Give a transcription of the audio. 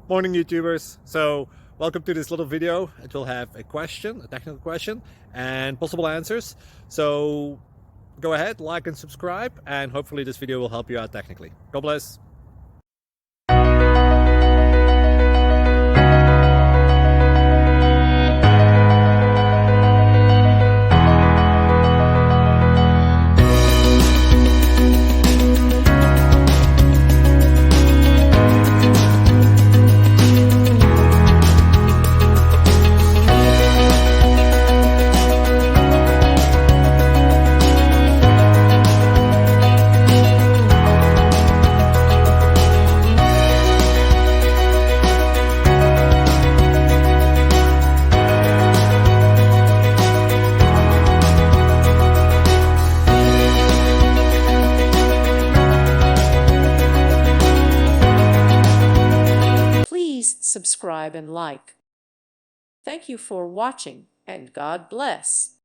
Morning YouTubers. So welcome to this little video. It will have a question, a technical question, and possible answers. So go ahead, like and subscribe, and hopefully this video will help you out technically. God bless. Please subscribe and like. Thank you for watching, and God bless.